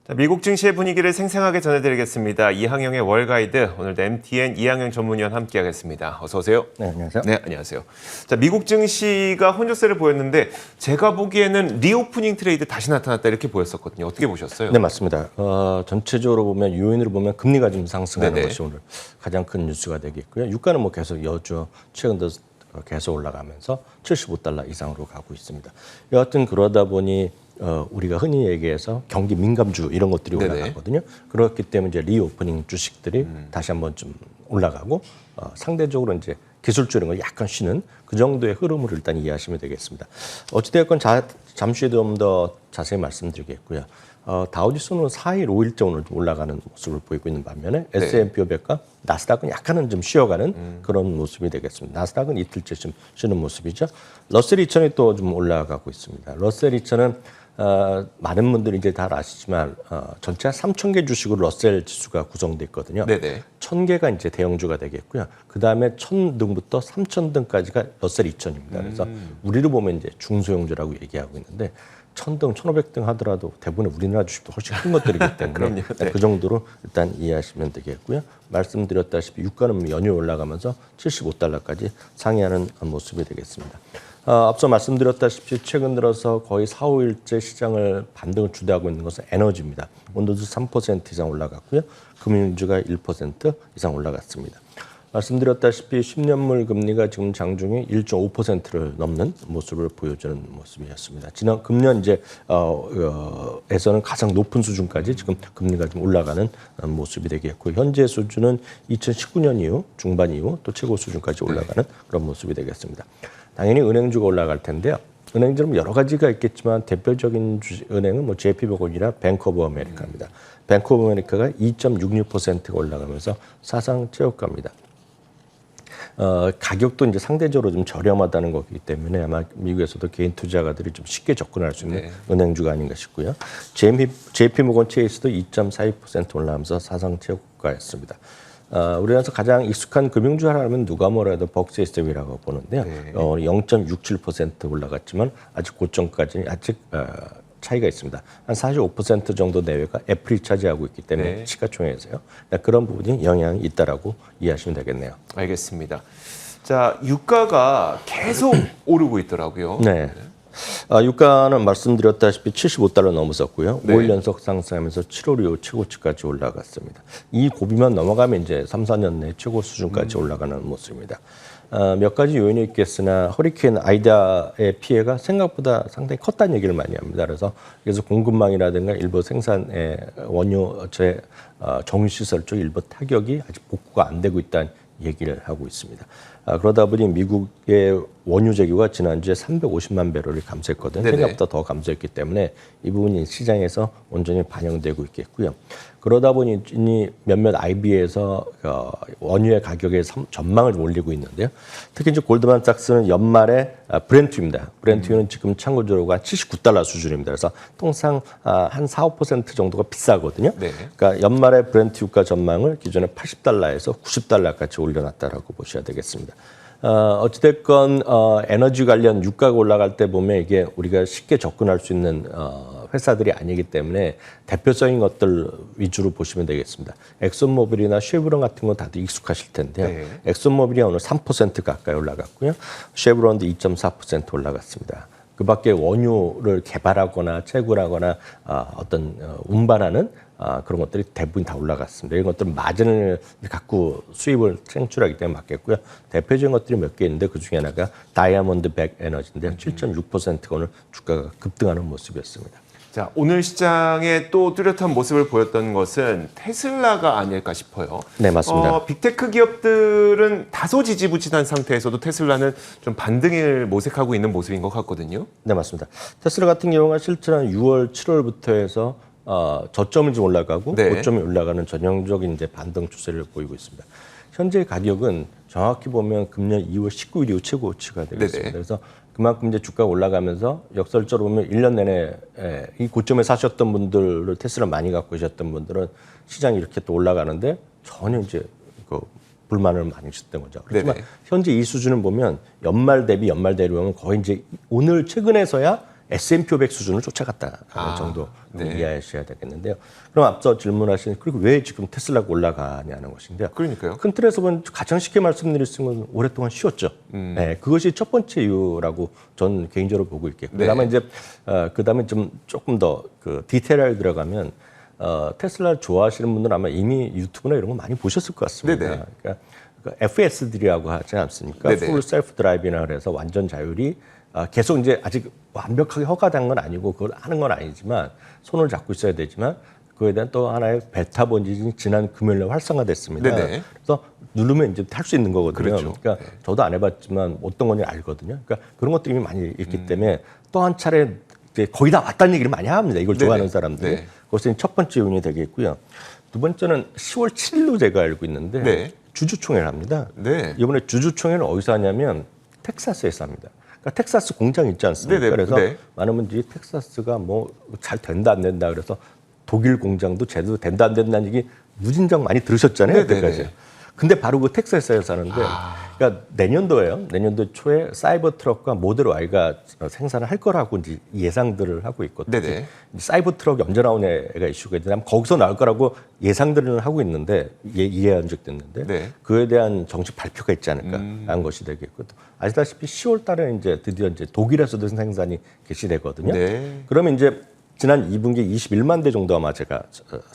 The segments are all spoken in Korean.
자, 미국 증시의 분위기를 생생하게 전해드리겠습니다. 이항영의 월가이드, 오늘도 MTN 이항영 전문위원 함께하겠습니다. 어서 오세요. 네, 안녕하세요. 네, 안녕하세요. 자, 미국 증시가 혼조세를 보였는데 제가 보기에는 리오프닝 트레이드 다시 나타났다 이렇게 보였었거든요. 어떻게 보셨어요? 네, 맞습니다. 전체적으로 보면 요인으로 보면 금리가 좀 상승하는 네네. 것이 오늘 가장 큰 뉴스가 되겠고요. 유가는 뭐 계속 여주 최근 들어 계속 올라가면서 75달러 이상으로 가고 있습니다. 여하튼 그러다 보니 우리가 흔히 얘기해서 경기 민감주 이런 것들이 네네. 올라가거든요. 그렇기 때문에 이제 리오프닝 주식들이 다시 한번 좀 올라가고 상대적으로 이제 기술주 이런 거 약간 쉬는 그 정도의 흐름을 일단 이해하시면 되겠습니다. 어찌되었건 잠시 후에 좀 더 자세히 말씀드리겠고요. 다우지수는 4일, 5일째 오늘 좀 올라가는 모습을 보이고 있는 반면에 네. S&P 500과 나스닥은 약간은 좀 쉬어가는 그런 모습이 되겠습니다. 나스닥은 이틀째 좀 쉬는 모습이죠. 러셀 2000이 또 좀 올라가고 있습니다. 러셀 2000은 많은 분들이 이제 다 아시지만 전체 3,000개 주식으로 러셀 지수가 구성돼 있거든요. 네네. 1,000개가 이제 대형주가 되겠고요. 그 다음에 1,000등부터 3,000등까지가 러셀 2000입니다. 그래서 우리를 보면 이제 중소형주라고 얘기하고 있는데 1,000등, 1,500등 하더라도 대부분 우리나라 주식도 훨씬 큰 것들이기 때문에 그럼요. 네. 그 정도로 일단 이해하시면 되겠고요. 말씀드렸다시피 유가는 연일 올라가면서 75달러까지 상회하는 모습이 되겠습니다. 앞서 말씀드렸다시피 최근 들어서 거의 4, 5일째 시장을 반등을 주도하고 있는 것은 에너지입니다. 오늘도 3% 이상 올라갔고요. 금융주가 1% 이상 올라갔습니다. 말씀드렸다시피 10년물 금리가 지금 장중에 1.5%를 넘는 모습을 보여주는 모습이었습니다. 지난 금년 이제 에서는 가장 높은 수준까지 지금 금리가 좀 올라가는 모습이 되겠고 현재 수준은 2019년 이후 중반 이후 또 최고 수준까지 올라가는 그런 모습이 되겠습니다. 당연히 은행주가 올라갈 텐데요. 은행주는 여러 가지가 있겠지만 대표적인 은행은 뭐 JP모건이나 뱅크 오브 아메리카입니다. 뱅크 오브 아메리카가 2.66%가 올라가면서 사상 최고가입니다. 가격도 이제 상대적으로 좀 저렴하다는 거기 때문에 아마 미국에서도 개인 투자가들이 좀 쉽게 접근할 수 있는 은행주가 아닌가 싶고요. JP모건 체이스도 2.42% 올라가면서 사상 최고가였습니다. 우리나라에서 가장 익숙한 금융주 하라면 누가 뭐라도 벅세이스텝이라고 보는데요. 0.67% 올라갔지만 아직 고점까지는 아직 차이가 있습니다. 한 45% 정도 내외가 애플이 차지하고 있기 때문에 시가총액에서요. 그런 부분이 영향이 있다라고 이해하시면 되겠네요. 알겠습니다. 자, 유가가 계속 오르고 있더라고요. 네. 유가는 말씀드렸다시피 75달러 넘어섰고요. 네. 5일 연속 상승하면서 7월 이후 최고치까지 올라갔습니다. 이 고비만 넘어가면 이제 3, 4년 내 최고 수준까지 올라가는 모습입니다. 몇 가지 요인이 있겠으나 허리케인 아이다의 피해가 생각보다 상당히 컸다는 얘기를 많이 합니다. 그래서 공급망이라든가 일부 생산의 원료체 정유시설 쪽 일부 타격이 아직 복구가 안 되고 있다는 얘기를 하고 있습니다. 그러다 보니 미국의 원유 재고가 지난주에 350만 배럴을 감소했거든요. 네네. 생각보다 더 감소했기 때문에 이 부분이 시장에서 온전히 반영되고 있겠고요. 그러다 보니 몇몇 IB에서 원유의 가격의 전망을 올리고 있는데요. 특히 이제 골드만삭스는 연말에 브렌트입니다. 브렌트유는 지금 참고적으로 79달러 수준입니다. 그래서 통상 한 4, 5% 정도가 비싸거든요. 네. 그러니까 연말에 브렌트 유가 전망을 기존에 80달러에서 90달러까지 올려놨다라고 보셔야 되겠습니다. 어찌됐건 에너지 관련 유가가 올라갈 때 보면 이게 우리가 쉽게 접근할 수 있는 회사들이 아니기 때문에 대표적인 것들 위주로 보시면 되겠습니다. 엑슨모빌이나 쉐브론 같은 건 다들 익숙하실 텐데요. 네. 엑슨모빌이 오늘 3% 가까이 올라갔고요. 쉐브론도 2.4% 올라갔습니다. 그 밖에 원유를 개발하거나 채굴하거나 어떤 운반하는 그런 것들이 대부분 다 올라갔습니다. 이런 것들은 마진을 갖고 수입을 창출하기 때문에 맞겠고요. 대표적인 것들이 몇 개 있는데 그중에 하나가 다이아몬드 백 에너지인데 7.6%가 오늘 주가가 급등하는 모습이었습니다. 자, 오늘 시장에 또 뚜렷한 모습을 보였던 것은 테슬라가 아닐까 싶어요. 네, 맞습니다. 빅테크 기업들은 다소 지지부진한 상태에서도 테슬라는 좀 반등을 모색하고 있는 모습인 것 같거든요. 네, 맞습니다. 테슬라 같은 경우가 실제로 6월, 7월부터 해서 저점이 좀 올라가고 네. 고점이 올라가는 전형적인 이제 반등 추세를 보이고 있습니다. 현재 가격은 정확히 보면 금년 2월 19일 이후 최고치가 되겠습니다. 네네. 그래서 그만큼 이제 주가가 올라가면서 역설적으로 보면 1년 내내 이 고점에 사셨던 분들을 테슬라 많이 갖고 계셨던 분들은 시장이 이렇게 또 올라가는데 전혀 이제 그 불만을 많이 주셨던 거죠. 그렇지만 네네. 현재 이 수준을 보면 연말 대비 보면 거의 이제 오늘 최근에서야 S&P 500 수준을 쫓아갔다는 정도 네. 이해하셔야 되겠는데요. 그럼 앞서 질문하신 그리고 왜 지금 테슬라가 올라가냐는 것인데요. 그러니까요. 큰 틀에서 보면 가장 쉽게 말씀드릴 수 있는 건 오랫동안 쉬었죠. 네, 그것이 첫 번째 이유라고 전 개인적으로 보고 있겠고. 네. 그다음에 이제 그다음에 좀 조금 더 그 디테일하게 들어가면 테슬라를 좋아하시는 분들은 아마 이미 유튜브나 이런 거 많이 보셨을 것 같습니다. 네네. 그러니까 FSD라고 하지 않습니까? 네네. Full Self Drive이라 그래서 완전 자율이 계속 이제 아직 완벽하게 허가된 건 아니고 그걸 하는 건 아니지만 손을 잡고 있어야 되지만 그에 대한 또 하나의 베타 번지이 지난 금요일에 활성화됐습니다. 네네. 그래서 누르면 이제 탈 수 있는 거거든요. 그렇죠. 그러니까 저도 안 해봤지만 어떤 건지 알거든요. 그러니까 그런 것들이 많이 있기 때문에 또 한 차례 이제 거의 다 왔다는 얘기를 많이 합니다. 이걸 네네. 좋아하는 사람들이. 네. 그것이 첫 번째 요인이 되겠고요. 두 번째는 10월 7일로 제가 알고 있는데 네. 주주총회를 합니다. 네. 이번에 주주총회는 어디서 하냐면 텍사스에서 합니다. 그러니까 텍사스 공장 있지 않습니까? 네네. 그래서 네. 많은 분들이 텍사스가 뭐 잘 된다 안 된다 그래서 독일 공장도 제대로 된다 안 된다는 얘기 무진장 많이 들으셨잖아요. 네네네. 그때까지. 근데 바로 그 텍사스에서 하는데 그러니까 내년도에요. 내년도 초에 사이버 트럭과 모델 Y가 생산을 할 거라고 이제 예상들을 하고 있거든요. 네네. 사이버 트럭이 언제 나오냐 애가 이슈가 있는데 거기서 나올 거라고 예상들을 하고 있는데 이해한 적도 있는데 네. 그에 대한 정식 발표가 있지 않을까라는 것이 되겠고 또 아시다시피 10월 달에 이제 드디어 이제 독일에서도 생산이 개시되거든요. 네. 그러면 이제 지난 2분기에 21만 대 정도 아마 제가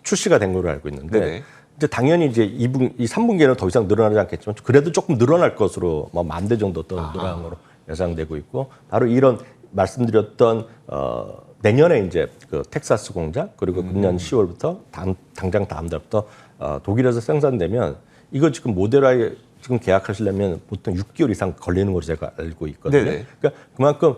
출시가 된 걸로 알고 있는데 네네. 이제 당연히 이제 이 3분기에는 더 이상 늘어나지 않겠지만 그래도 조금 늘어날 것으로 뭐 10,000대 정도 더 늘어나는 걸로 예상되고 있고 바로 이런 말씀드렸던 내년에 이제 그 텍사스 공장 그리고 금년 10월부터 당장 다음 달부터 독일에서 생산되면 이거 지금 모델 Y 지금 계약하시려면 보통 6개월 이상 걸리는 걸로 제가 알고 있거든요. 네네. 그러니까 그만큼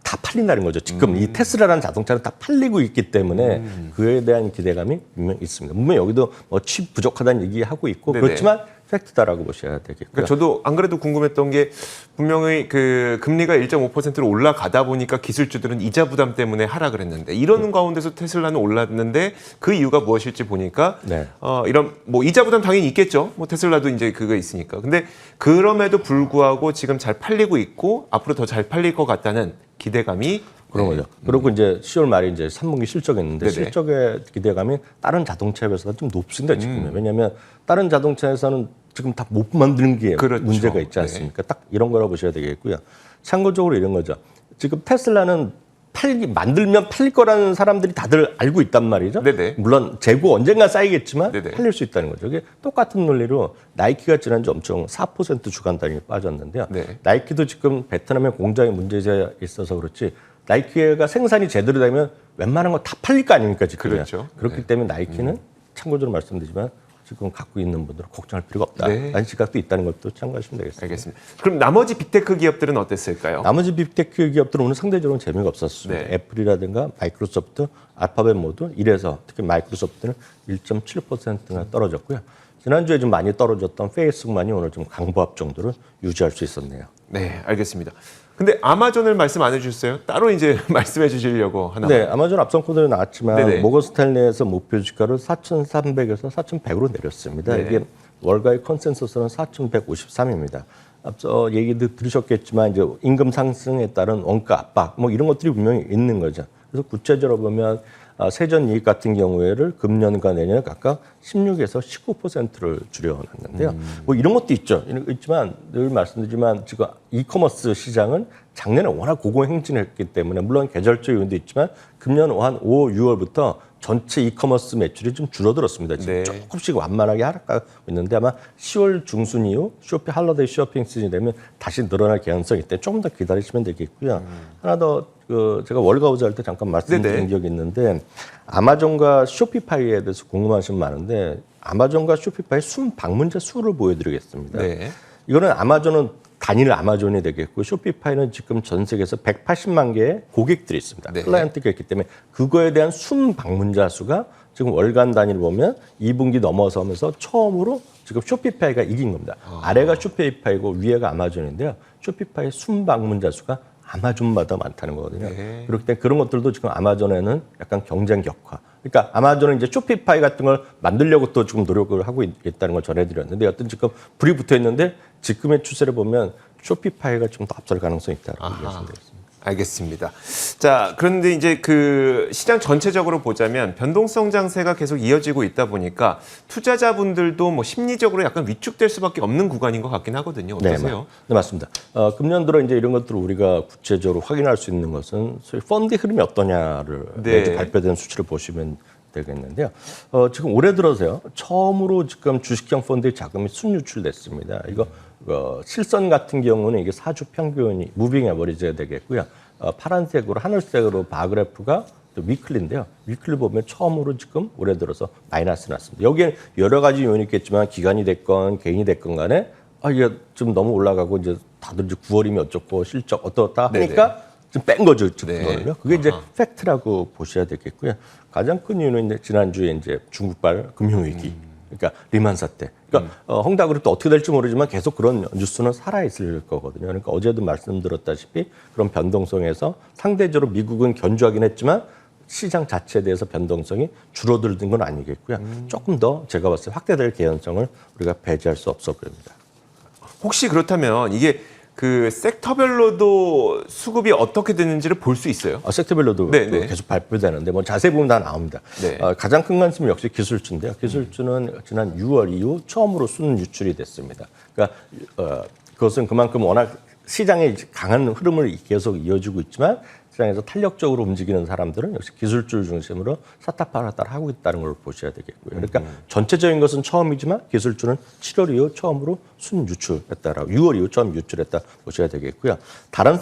다 팔린다는 거죠. 지금 이 테슬라라는 자동차는 다 팔리고 있기 때문에 그에 대한 기대감이 분명히 있습니다. 분명히 여기도 뭐 칩 부족하다는 얘기하고 있고 네네. 그렇지만 팩트다라고 보셔야 되겠고요. 그러니까 저도 안 그래도 궁금했던 게 분명히 그 금리가 1.5%로 올라가다 보니까 기술주들은 이자 부담 때문에 하락을 했는데 이런 가운데서 테슬라는 올랐는데 그 이유가 무엇일지 보니까 네. 이런 뭐 이자 부담 당연히 있겠죠. 뭐 테슬라도 이제 그거 있으니까. 근데 그럼에도 불구하고 지금 잘 팔리고 있고 앞으로 더 잘 팔릴 것 같다는 기대감이 그런 거죠. 그리고 이제 10월 말에 이제 3분기 실적이 있는데 네네. 실적의 기대감이 다른 자동차 회사가 좀 높습니다, 지금. 왜냐하면 다른 자동차 회사는 지금 다 못 만드는 게 그렇죠. 문제가 있지 않습니까? 딱 이런 거라고 보셔야 되겠고요. 참고적으로 이런 거죠. 지금 테슬라는 만들면 팔릴 거라는 사람들이 다들 알고 있단 말이죠. 네네. 물론 재고 언젠가 쌓이겠지만 네네. 팔릴 수 있다는 거죠. 이게 똑같은 논리로 나이키가 지난주 엄청 4% 주간 단위 빠졌는데요. 네. 나이키도 지금 베트남에 공장에 문제가 있어서 그렇지 나이키가 생산이 제대로 되면 웬만한 거 다 팔릴 거 아닙니까 지금. 그렇죠. 그렇기 네. 때문에 나이키는 참고적으로 말씀드리지만 지금 갖고 있는 분들은 걱정할 필요가 없다. 네. 라는 시각도 있다는 것도 참고하시면 되겠습니다. 알겠습니다. 그럼 나머지 빅테크 기업들은 어땠을까요? 나머지 빅테크 기업들은 오늘 상대적으로 재미가 없었습니다. 네. 애플이라든가 마이크로소프트, 알파벳 모두 이래서 특히 마이크로소프트는 1.7%나 떨어졌고요. 지난주에 좀 많이 떨어졌던 페이스북만이 오늘 좀 강보합 정도를 유지할 수 있었네요. 네, 알겠습니다. 근데 아마존을 말씀 안 해주셨어요? 따로 이제 말씀해 주시려고 하나? 네, 아마존 앞선 코드에 나왔지만 네네. 모건 스탠리에서 목표 주가를 4,300에서 4,100으로 내렸습니다. 네. 이게 월가의 컨센서스는 4,153입니다. 앞서 얘기도 들으셨겠지만 이제 임금 상승에 따른 원가 압박 뭐 이런 것들이 분명히 있는 거죠. 그래서 구체적으로 보면 세전 이익 같은 경우에를 금년과 내년에 각각 16에서 19%를 줄여놨는데요. 뭐 이런 것도 있죠. 있지만 늘 말씀드리지만 지금 이커머스 시장은 작년에 워낙 고공행진했기 때문에 물론 계절적 요인도 있지만 금년 한 5, 6월부터 전체 이커머스 매출이 좀 줄어들었습니다. 지금 네. 조금씩 완만하게 하락하고 있는데 아마 10월 중순 이후 할러데이 쇼핑 시즌이 되면 다시 늘어날 개연성이 있기 때문에 조금 더 기다리시면 되겠고요. 하나 더 제가 월가우즈 할 때 잠깐 말씀드린 네네. 기억이 있는데 아마존과 쇼피파이에 대해서 궁금하신 분 많은데 아마존과 쇼피파이 순 방문자 수를 보여드리겠습니다. 네. 이거는 아마존은 단일 아마존이 되겠고 쇼피파이는 지금 전 세계에서 180만 개의 고객들이 있습니다. 네. 클라이언트가 있기 때문에 그거에 대한 순 방문자 수가 지금 월간 단위를 보면 2분기 넘어서면서 처음으로 지금 쇼피파이가 이긴 겁니다. 아래가 쇼피파이고 위에가 아마존인데요. 쇼피파이 순 방문자 수가 아마존마다 많다는 거거든요. 네. 그렇기 때문에 그런 것들도 지금 아마존에는 약간 경쟁 격화. 그러니까 아마존은 이제 쇼피파이 같은 걸 만들려고 또 지금 노력을 하고 있다는 걸 전해드렸는데 여튼 지금 불이 붙어 있는데 지금의 추세를 보면 쇼피파이가 좀 더 앞설 가능성이 있다고 말씀드렸습니다. 알겠습니다. 자, 그런데 이제 그 시장 전체적으로 보자면 변동성 장세가 계속 이어지고 있다 보니까 투자자분들도 뭐 심리적으로 약간 위축될 수밖에 없는 구간인 것 같긴 하거든요. 어떠세요? 네, 맞습니다. 금년 들어 이제 이런 것들을 우리가 구체적으로 확인할 수 있는 것은 소위 펀드 흐름이 어떠냐를 매주 발표된 수치를 보시면 되겠는데요. 지금 올해 들어서요. 처음으로 지금 주식형 펀드의 자금이 순유출됐습니다. 이거 실선 같은 경우는 이게 4주 평균이 무빙 에버리지가 되겠고요. 파란색으로 하늘색으로 바그래프가 위클리인데요. 위클리 보면 처음으로 지금 올해 들어서 마이너스 났습니다. 여기에 여러 가지 요인이 있겠지만 기관이 됐건 개인이 됐건 간에 이게 좀 너무 올라가고 이제 다들 이제 9월이면 어쩌고 실적 어떻다 하니까 좀 뺀 거죠, 그거는요. 그게 이제 팩트라고 보셔야 되겠고요. 가장 큰 이유는 이제 지난주에 이제 중국발 금융위기, 그러니까 리만 사태. 그러니까 헝다그룹 또 어떻게 될지 모르지만 계속 그런 뉴스는 살아있을 거거든요. 그러니까 어제도 말씀드렸다시피 그런 변동성에서 상대적으로 미국은 견조하긴 했지만 시장 자체에 대해서 변동성이 줄어들는 건 아니겠고요. 조금 더 제가 봤을 때 확대될 개연성을 우리가 배제할 수 없어 보입니다. 혹시 그렇다면 이게 그 섹터별로도 수급이 어떻게 되는지를 볼 수 있어요? 섹터별로도 계속 발표되는데 뭐 자세히 보면 다 나옵니다. 가장 큰 관심은 역시 기술주인데요. 기술주는 지난 6월 이후 처음으로 순 유출이 됐습니다. 그러니까 그것은 그만큼 워낙 시장의 강한 흐름을 계속 이어주고 있지만 시장에서 탄력적으로 움직이는 사람들은 역시 기술주를 중심으로 사타파라타를 하고 있다는 걸 보셔야 되겠고요. 그러니까 전체적인 것은 처음이지만 기술주는 7월 이후 처음으로 순유출했다라고 6월 이후 처음 유출했다 보셔야 되겠고요. 다른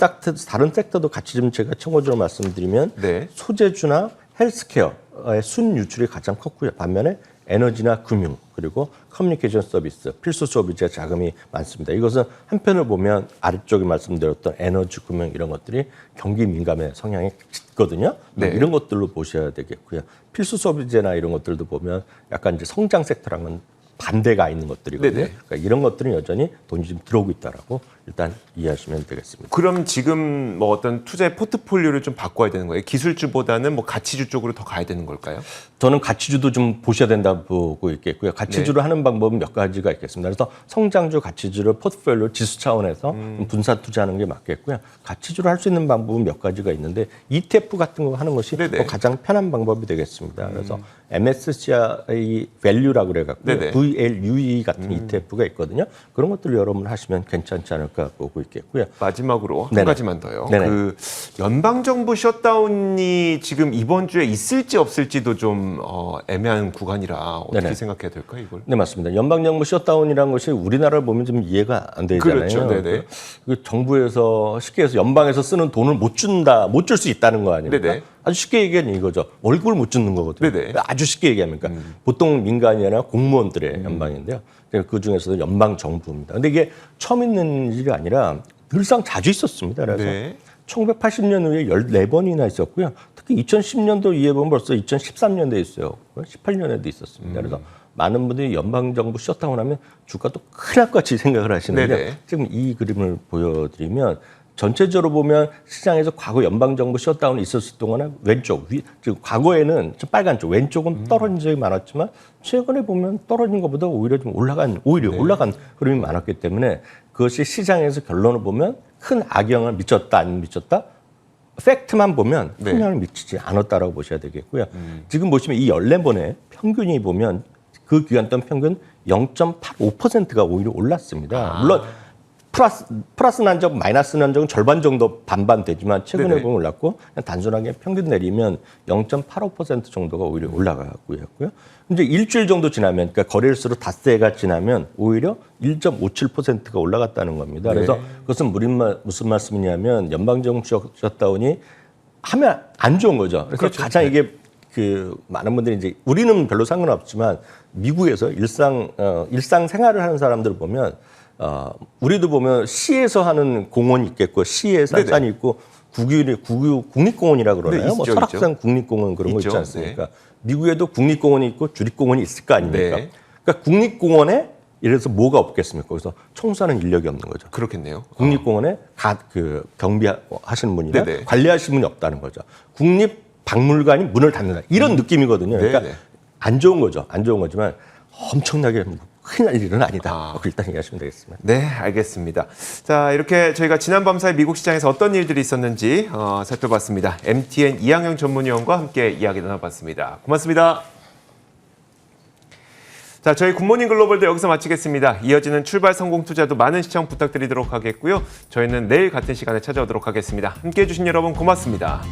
섹터도 같이 좀 제가 참고적으로 말씀드리면 소재주나 헬스케어의 순유출이 가장 컸고요. 반면에 에너지나 금융 그리고 커뮤니케이션 서비스, 필수 소비재 자금이 많습니다. 이것은 한편을 보면 아래쪽에 말씀드렸던 에너지, 금융 이런 것들이 경기 민감의 성향이 짙거든요. 이런 것들로 보셔야 되겠고요. 필수 소비재나 이런 것들도 보면 약간 이제 성장 섹터랑은 반대가 있는 것들이거든요. 그러니까 이런 것들은 여전히 돈이 좀 들어오고 있다라고 일단 이해하시면 되겠습니다. 그럼 지금 뭐 어떤 투자의 포트폴리오를 좀 바꿔야 되는 거예요? 기술주보다는 뭐 가치주 쪽으로 더 가야 되는 걸까요? 저는 가치주도 좀 보셔야 된다고 보고 있겠고요. 가치주를 하는 방법은 몇 가지가 있겠습니다. 그래서 성장주 가치주를 포트폴리오 지수 차원에서 분산 투자하는 게 맞겠고요. 가치주를 할 수 있는 방법은 몇 가지가 있는데 ETF 같은 거 하는 것이 가장 편한 방법이 되겠습니다. 그래서 MSCI 밸류라고 그래갖고요. VLUE 같은 ETF가 있거든요. 그런 것들을 여러분 하시면 괜찮지 않을까 보고 있겠고요. 마지막으로 한 가지만 더요. 그 연방정부 셧다운이 지금 이번 주에 있을지 없을지도 좀 애매한 구간이라 어떻게 생각해야 될까요, 이걸? 네, 맞습니다. 연방정부 셧다운이라는 것이 우리나라를 보면 좀 이해가 안 되잖아요. 그렇죠. 네네. 그 정부에서 쉽게 해서 연방에서 쓰는 돈을 못 줄 수 있다는 거 아닙니까? 아주 쉽게 얘기하면 이거죠. 월급을 못 주는 거거든요. 아주 쉽게 얘기하니까 보통 민간이 아니라 공무원들의 연방인데요. 그 중에서도 연방 정부입니다. 근데 이게 처음 있는 일이 아니라 늘상 자주 있었습니다. 그래서 1980년 후에 14번이나 있었고요. 특히 2010년도 이해 보면 벌써 2013년도에 있어요. 18년에도 있었습니다. 그래서 많은 분들이 연방정부 셧다운하면 주가도 큰일 날 것 같이 생각을 하시는데 지금 이 그림을 보여드리면 전체적으로 보면 시장에서 과거 연방정부 셧다운이 있었을 동안은 왼쪽, 즉 과거에는 빨간 쪽, 왼쪽은 떨어진 적이 많았지만 최근에 보면 떨어진 것보다 오히려 올라간 흐름이 많았기 때문에 그것이 시장에서 결론을 보면 큰 악영향을 미쳤다, 안 미쳤다? 팩트만 보면 큰 영향을 미치지 않았다라고 보셔야 되겠고요. 지금 보시면 이 14번의 평균이 보면 그 기간 동안 평균 0.85%가 오히려 올랐습니다. 물론 플러스 난 적, 마이너스 난 적은 절반 정도 반반 되지만 최근에 보면 올랐고 그냥 단순하게 평균 내리면 0.85% 정도가 오히려 올라가고 있고요. 이제 일주일 정도 지나면 그러니까 거래일수로 닷새가 지나면 오히려 1.57%가 올라갔다는 겁니다. 그래서 그것은 무슨 말씀이냐면 연방정부 셧다운이 하면 안 좋은 거죠. 그래서 가장 이게 많은 분들이 이제 우리는 별로 상관없지만 미국에서 일상 생활을 하는 사람들을 보면 우리도 보면 시에서 하는 공원이 있겠고 시에 산이 있고 국립공원이라고 그러나요? 뭐 설악산 국립공원 그런 거 있지 않습니까? 미국에도 국립공원이 있고 주립공원이 있을 거 아닙니까? 그러니까 국립공원에 예를 들어서 뭐가 없겠습니까? 거기서 청소하는 인력이 없는 거죠. 그렇겠네요. 국립공원에 경비하시는 분이나 관리하시는 분이 없다는 거죠. 국립박물관이 문을 닫는다. 이런 느낌이거든요. 그러니까 안 좋은 거죠. 안 좋은 거지만 엄청나게 큰일 날 일은 아니다. 일단 이해하시면 되겠습니다. 네, 알겠습니다. 자, 이렇게 저희가 지난 밤 사이 미국 시장에서 어떤 일들이 있었는지 살펴봤습니다. MTN 이항영 전문위원과 함께 이야기 나눠봤습니다. 고맙습니다. 자, 저희 굿모닝 글로벌도 여기서 마치겠습니다. 이어지는 출발 성공 투자도 많은 시청 부탁드리도록 하겠고요. 저희는 내일 같은 시간에 찾아오도록 하겠습니다. 함께해 주신 여러분 고맙습니다.